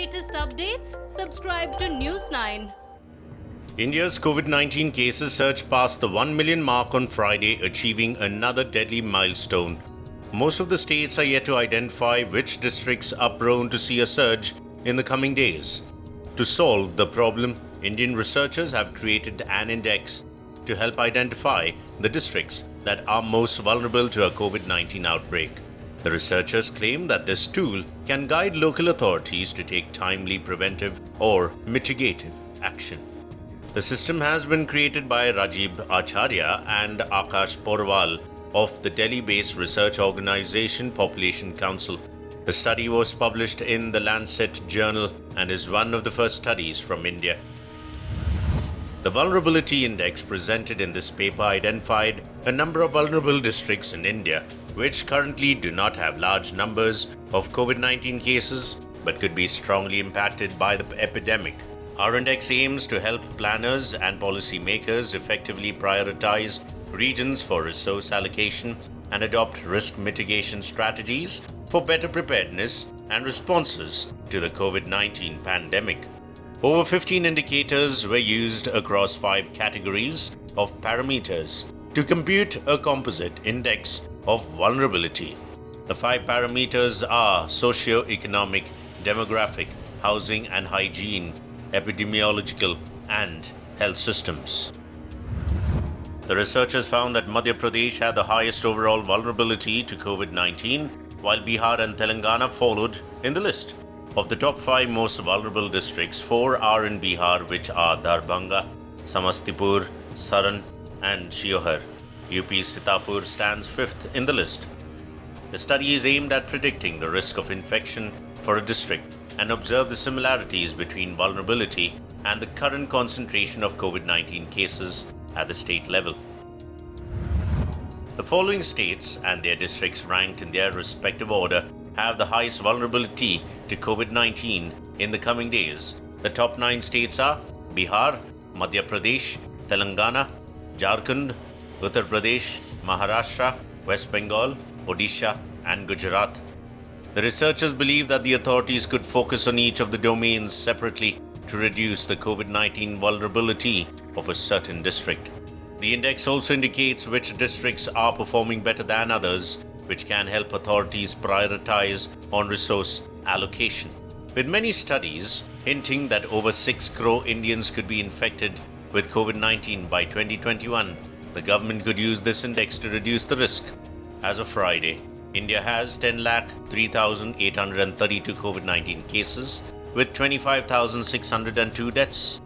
latest updates, subscribe to News 9. India's COVID-19 cases surged past the 1 million mark on Friday, achieving another deadly milestone. Most of the states are yet to identify which districts are prone to see a surge in the coming days. To solve the problem, Indian researchers have created an index to help identify the districts that are most vulnerable to a COVID-19 outbreak. The researchers claim that this tool can guide local authorities to take timely preventive or mitigative action. The system has been created by Rajiv Acharya and Akash Porwal of the Delhi-based research organization Population Council. The study was published in the Lancet journal and is one of the first studies from India. The Vulnerability Index presented in this paper identified a number of vulnerable districts in India which currently do not have large numbers of COVID-19 cases but could be strongly impacted by the epidemic. Our index aims to help planners and policymakers effectively prioritize regions for resource allocation and adopt risk mitigation strategies for better preparedness and responses to the COVID-19 pandemic. Over 15 indicators were used across 5 categories of parameters to compute a composite index of vulnerability. The 5 parameters are socio-economic, demographic, housing and hygiene, epidemiological, and health systems. The researchers found that Madhya Pradesh had the highest overall vulnerability to COVID-19, while Bihar and Telangana followed in the list. Of the top 5 most vulnerable districts, 4 are in Bihar, which are Darbhanga, Samastipur, Saran, and Shiohar. UP's Sitapur stands 5th in the list. The study is aimed at predicting the risk of infection for a district and observe the similarities between vulnerability and the current concentration of COVID-19 cases at the state level. The following states and their districts ranked in their respective order have the highest vulnerability to COVID-19 in the coming days. The top 9 states are Bihar, Madhya Pradesh, Telangana, Jharkhand, Uttar Pradesh, Maharashtra, West Bengal, Odisha, and Gujarat. The researchers believe that the authorities could focus on each of the domains separately to reduce the COVID-19 vulnerability of a certain district. The index also indicates which districts are performing better than others, which can help authorities prioritize on resource allocation. With many studies hinting that over 6 crore Indians could be infected with COVID-19 by 2021, the government could use this index to reduce the risk. As of Friday, India has 10,03,832 COVID-19 cases with 25,602 deaths.